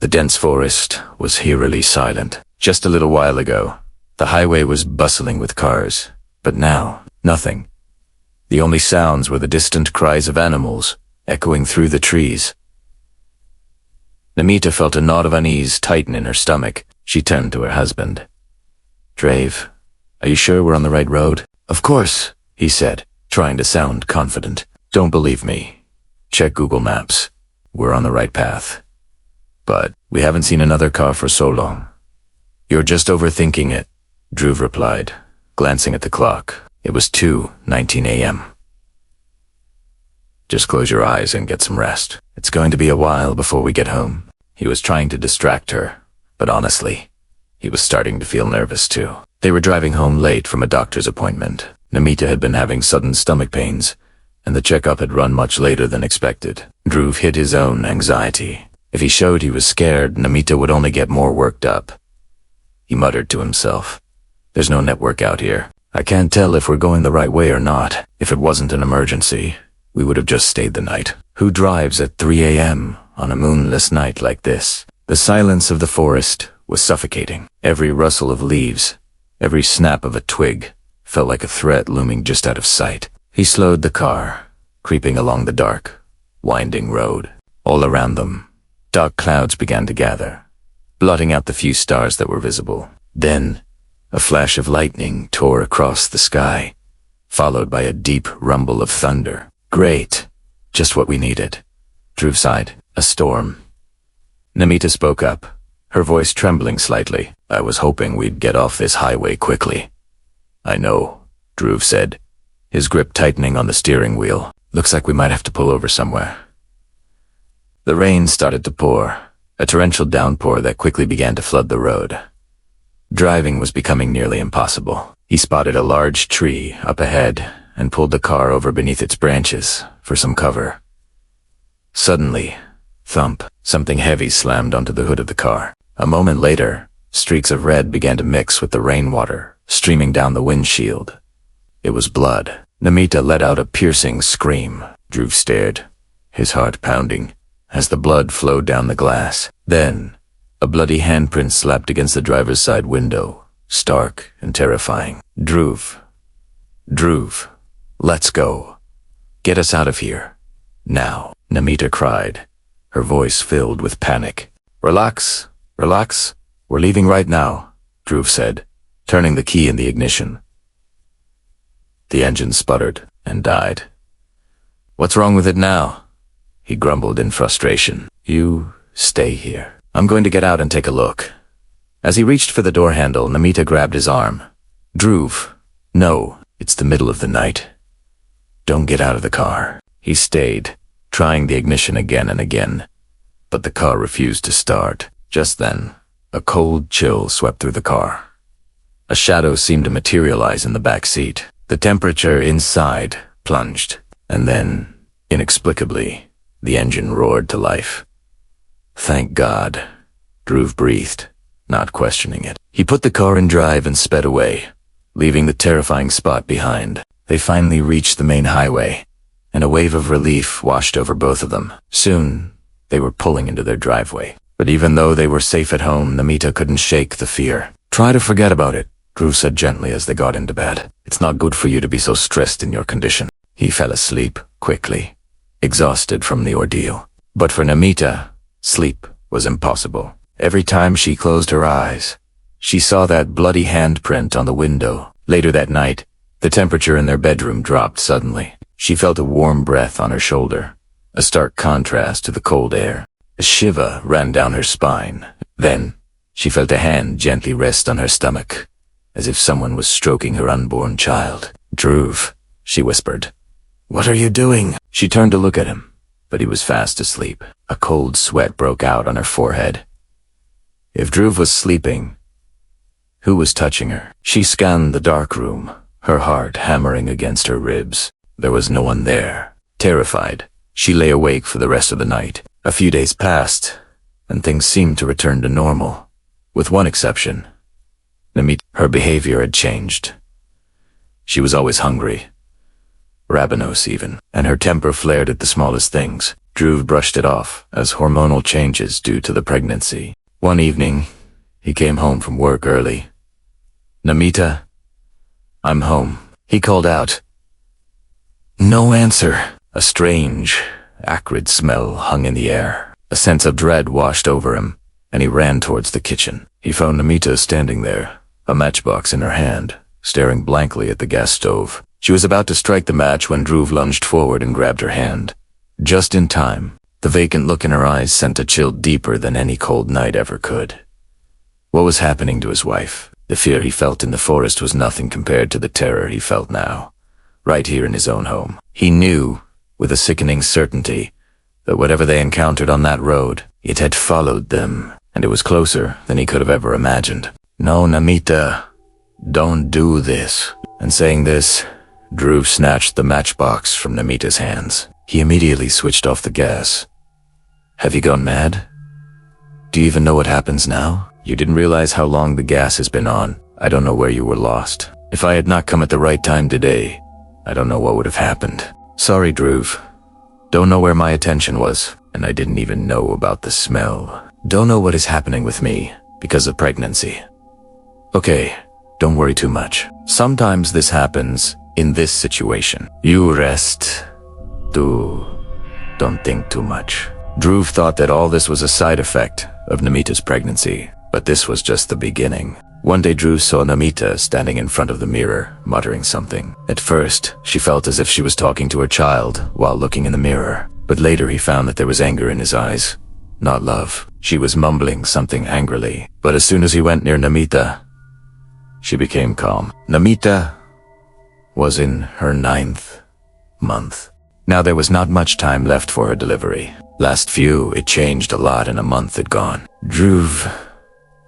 The dense forest was eerily silent. Just a little while ago, the highway was bustling with cars, but now, nothing. The only sounds were the distant cries of animals, echoing through the trees. Namita felt a knot of unease tighten in her stomach. She turned to her husband. "Drave, are you sure we're on the right road?" "Of course," he said, trying to sound confident. "Don't believe me. Check Google Maps. We're on the right path. But we haven't seen another car for so long." "You're just overthinking it," Dhruv replied, glancing at the clock. It was 2:19 a.m. "Just close your eyes and get some rest. It's going to be a while before we get home." He was trying to distract her, but honestly, he was starting to feel nervous too. They were driving home late from a doctor's appointment. Namita had been having sudden stomach pains, and the checkup had run much later than expected. Dhruv hid his own anxiety. If he showed he was scared, Namita would only get more worked up. He muttered to himself, "There's no network out here. I can't tell if we're going the right way or not. If it wasn't an emergency, we would have just stayed the night. Who drives at 3 a.m. on a moonless night like this?" The silence of the forest was suffocating. Every rustle of leaves, every snap of a twig, felt like a threat looming just out of sight. He slowed the car, creeping along the dark, winding road. All around them, dark clouds began to gather, blotting out the few stars that were visible. Then, a flash of lightning tore across the sky, followed by a deep rumble of thunder. "Great. Just what we needed." Dhruv sighed. "A storm." Namita spoke up, her voice trembling slightly. "I was hoping we'd get off this highway quickly." "I know," Dhruv said, his grip tightening on the steering wheel. "Looks like we might have to pull over somewhere." The rain started to pour, a torrential downpour that quickly began to flood the road. Driving was becoming nearly impossible. He spotted a large tree up ahead and pulled the car over beneath its branches for some cover. Suddenly, thump, something heavy slammed onto the hood of the car. A moment later, streaks of red began to mix with the rainwater, streaming down the windshield. It was blood. Namita let out a piercing scream. Dhruv stared, his heart pounding, as the blood flowed down the glass. Then, a bloody handprint slapped against the driver's side window, stark and terrifying. "Dhruv. Dhruv. Let's go. Get us out of here. Now," Namita cried, her voice filled with panic. Relax. We're leaving right now," Dhruv said, turning the key in the ignition. The engine sputtered and died. "What's wrong with it now?" he grumbled in frustration. "You stay here. I'm going to get out and take a look." As he reached for the door handle, Namita grabbed his arm. "Dhruv, no, it's the middle of the night. Don't get out of the car." He stayed, trying the ignition again and again, but the car refused to start. Just then, a cold chill swept through the car. A shadow seemed to materialize in the back seat. The temperature inside plunged, and then, inexplicably, the engine roared to life. "Thank God," Dhruv breathed, not questioning it. He put the car in drive and sped away, leaving the terrifying spot behind. They finally reached the main highway, and a wave of relief washed over both of them. Soon, they were pulling into their driveway. But even though they were safe at home, Namita couldn't shake the fear. "Try to forget about it," Dhruv said gently as they got into bed. "It's not good for you to be so stressed in your condition." He fell asleep quickly, exhausted from the ordeal. But for Namita, sleep was impossible. Every time she closed her eyes, she saw that bloody handprint on the window. Later that night, the temperature in their bedroom dropped suddenly. She felt a warm breath on her shoulder, a stark contrast to the cold air. A shiver ran down her spine. Then, she felt a hand gently rest on her stomach, as if someone was stroking her unborn child. "Dhruv," she whispered. "What are you doing?" She turned to look at him, but he was fast asleep. A cold sweat broke out on her forehead. If Dhruv was sleeping, who was touching her? She scanned the dark room, her heart hammering against her ribs. There was no one there. Terrified, she lay awake for the rest of the night. A few days passed, and things seemed to return to normal, with one exception. Namita, her behavior had changed. She was always hungry, ravenous even, and her temper flared at the smallest things. Dhruv brushed it off as hormonal changes due to the pregnancy. One evening, he came home from work early. "Namita, I'm home," he called out. No answer. A strange, acrid smell hung in the air. A sense of dread washed over him, and he ran towards the kitchen. He found Namita standing there, a matchbox in her hand, staring blankly at the gas stove. She was about to strike the match when Dhruv lunged forward and grabbed her hand. Just in time, the vacant look in her eyes sent a chill deeper than any cold night ever could. What was happening to his wife? The fear he felt in the forest was nothing compared to the terror he felt now, right here in his own home. He knew, with a sickening certainty, that whatever they encountered on that road, it had followed them, and it was closer than he could have ever imagined. "No, Namita, don't do this." And saying this, Dhruv snatched the matchbox from Namita's hands. He immediately switched off the gas. "Have you gone mad? Do you even know what happens now? You didn't realize how long the gas has been on. I don't know where you were lost. If I had not come at the right time today, I don't know what would have happened. Sorry, Dhruv. Don't know where my attention was, and I didn't even know about the smell. Don't know what is happening with me because of pregnancy. Okay, don't worry too much. Sometimes this happens in this situation. You rest. Don't think too much." Dhruv thought that all this was a side effect of Namita's pregnancy, but this was just the beginning. One day Dhruv saw Namita standing in front of the mirror, muttering something. At first, she felt as if she was talking to her child while looking in the mirror, but later he found that there was anger in his eyes, not love. She was mumbling something angrily, but as soon as he went near Namita, she became calm. Namita was in her 9th month. Now there was not much time left for her delivery. It changed a lot in a month had gone. "Dhruv,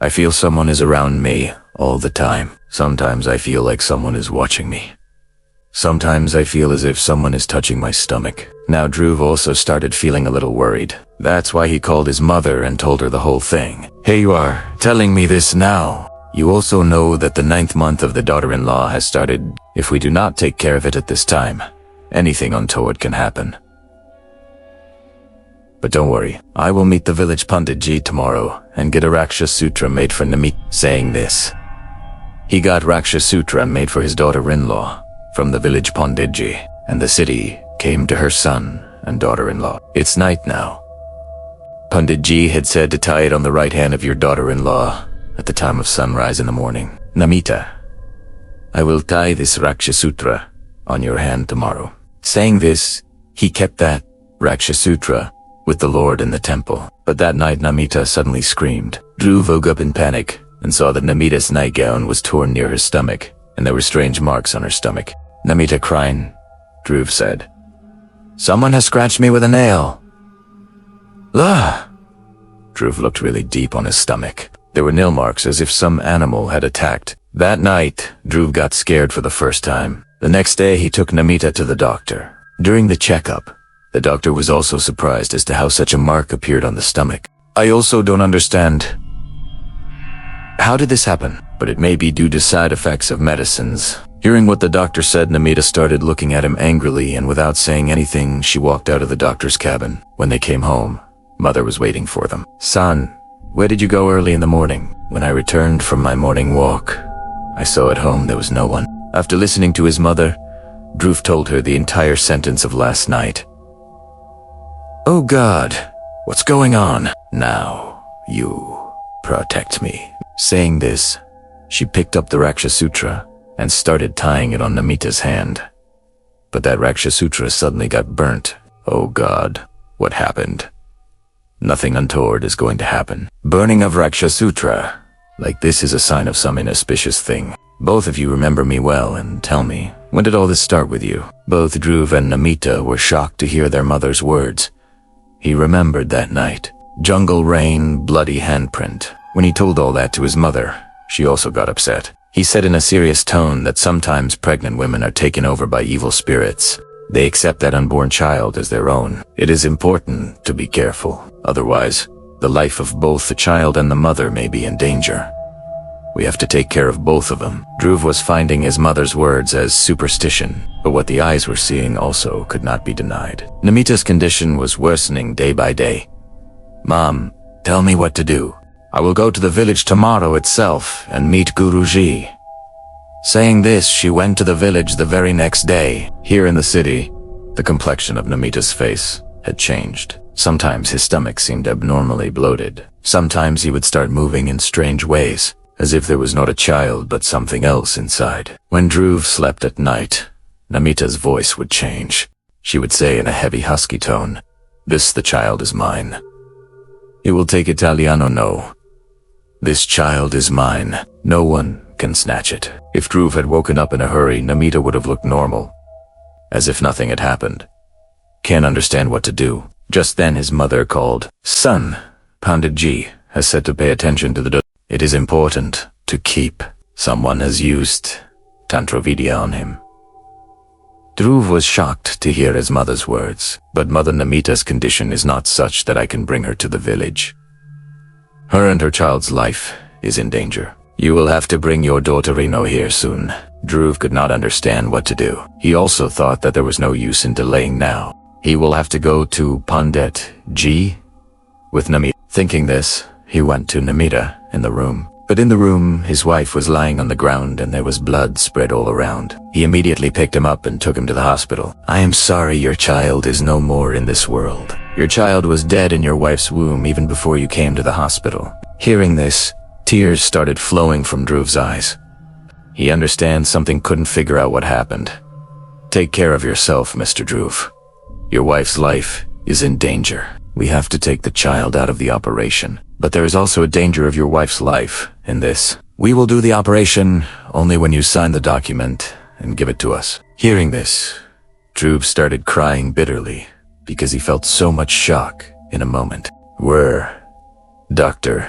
I feel someone is around me all the time. Sometimes I feel like someone is watching me. Sometimes I feel as if someone is touching my stomach." Now Dhruv also started feeling a little worried. That's why he called his mother and told her the whole thing. "Hey, you are telling me this now. You also know that the 9th month of the daughter-in-law has started. If we do not take care of it at this time, anything untoward can happen. But don't worry, I will meet the village Panditji tomorrow and get a Raksha Sutra made for Namita." Saying this, he got Raksha Sutra made for his daughter-in-law from the village Panditji, and the city came to her son and daughter-in-law. "It's night now. Panditji had said to tie it on the right hand of your daughter-in-law at the time of sunrise in the morning. Namita, I will tie this Raksha Sutra on your hand tomorrow." Saying this, he kept that Raksha Sutra with the Lord in the temple. But that night Namita suddenly screamed. Dhruv woke up in panic and saw that Namita's nightgown was torn near her stomach, and there were strange marks on her stomach. "Namita crying," Dhruv said. "Someone has scratched me with a nail." "Ah!" Dhruv looked really deep on his stomach. There were nail marks as if some animal had attacked. That night, Dhruv got scared for the first time. The next day he took Namita to the doctor. During the checkup, the doctor was also surprised as to how such a mark appeared on the stomach. "I also don't understand. How did this happen? But it may be due to side effects of medicines." Hearing what the doctor said, Namita started looking at him angrily, and without saying anything, she walked out of the doctor's cabin. When they came home, Mother was waiting for them. "Son, where did you go early in the morning?" "When I returned from my morning walk, I saw at home there was no one." After listening to his mother, Dhruv told her the entire sentence of last night. "Oh God, what's going on? Now, you protect me." Saying this, she picked up the Raksha Sutra and started tying it on Namita's hand. But that Raksha Sutra suddenly got burnt. Oh God, what happened? Nothing untoward is going to happen. Burning of Raksha Sutra, like this is a sign of some inauspicious thing. Both of you remember me well and tell me, when did all this start with you? Both Dhruv and Namita were shocked to hear their mother's words. He remembered that night. Jungle rain, bloody handprint. When he told all that to his mother, she also got upset. He said in a serious tone that sometimes pregnant women are taken over by evil spirits. They accept that unborn child as their own. It is important to be careful. Otherwise, the life of both the child and the mother may be in danger. We have to take care of both of them. Dhruv was finding his mother's words as superstition, but what the eyes were seeing also could not be denied. Namita's condition was worsening day by day. Mom, tell me what to do. I will go to the village tomorrow itself and meet Guruji. Saying this, she went to the village the very next day. Here in the city, the complexion of Namita's face had changed. Sometimes his stomach seemed abnormally bloated. Sometimes he would start moving in strange ways, as if there was not a child but something else inside. When Dhruv slept at night, Namita's voice would change. She would say in a heavy husky tone, "This the child is mine." He will take Italiano no. This child is mine. No one can snatch it. If Dhruv had woken up in a hurry, Namita would have looked normal, as if nothing had happened. Can't understand what to do. Just then his mother called. "Son, Pandit Ji has said to pay attention to the It is important to keep. Someone has used Tantra Vidya on him." Dhruv was shocked to hear his mother's words, but Mother Namita's condition is not such that I can bring her to the village. Her and her child's life is in danger. You will have to bring your daughter Rino here soon. Dhruv could not understand what to do. He also thought that there was no use in delaying now. He will have to go to Pandit Ji with Namita. Thinking this, he went to Namita in the room. But in the room, his wife was lying on the ground and there was blood spread all around. He immediately picked him up and took him to the hospital. "I am sorry, your child is no more in this world. Your child was dead in your wife's womb even before you came to the hospital." Hearing this, tears started flowing from Dhruv's eyes. He understands something, couldn't figure out what happened. "Take care of yourself, Mr. Dhruv. Your wife's life is in danger. We have to take the child out of the operation. But there is also a danger of your wife's life in this. We will do the operation only when you sign the document and give it to us." Hearing this, Dhruv started crying bitterly because he felt so much shock in a moment. "Doctor,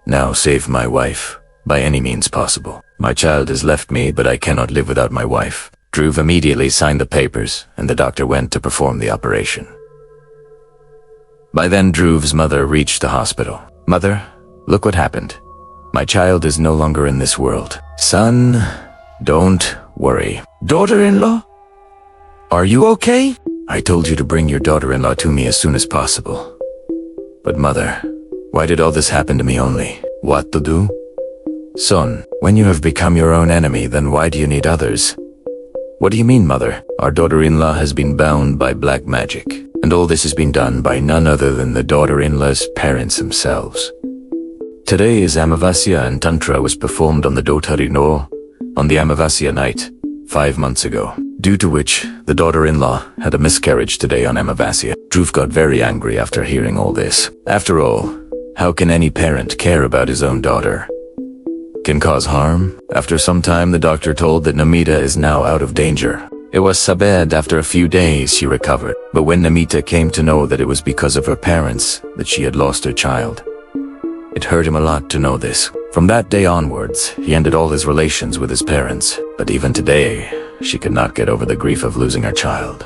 now save my wife by any means possible. My child has left me, but I cannot live without my wife." Dhruv immediately signed the papers and the doctor went to perform the operation. By then, Dhruv's mother reached the hospital. "Mother, look what happened. My child is no longer in this world." "Son, don't worry." "Daughter-in-law? Are you okay?" "I told you to bring your daughter-in-law to me as soon as possible." "But mother, why did all this happen to me only? What to do?" "Son, when you have become your own enemy, then why do you need others?" "What do you mean, mother? Our daughter-in-law has been bound by black magic. And all this has been done by none other than the daughter-in-law's parents themselves. Today is Amavasya and Tantra was performed on the daughter-in-law on the Amavasya night, 5 months ago, due to which the daughter-in-law had a miscarriage today on Amavasya. Dhruv got very angry after hearing all this. After all, how can any parent care about his own daughter? Can cause harm? After some time, the doctor told that Namita is now out of danger. It was Sabed. After a few days she recovered, but when Namita came to know that it was because of her parents that she had lost her child, it hurt him a lot to know this. From that day onwards, he ended all his relations with his parents, but even today, she could not get over the grief of losing her child.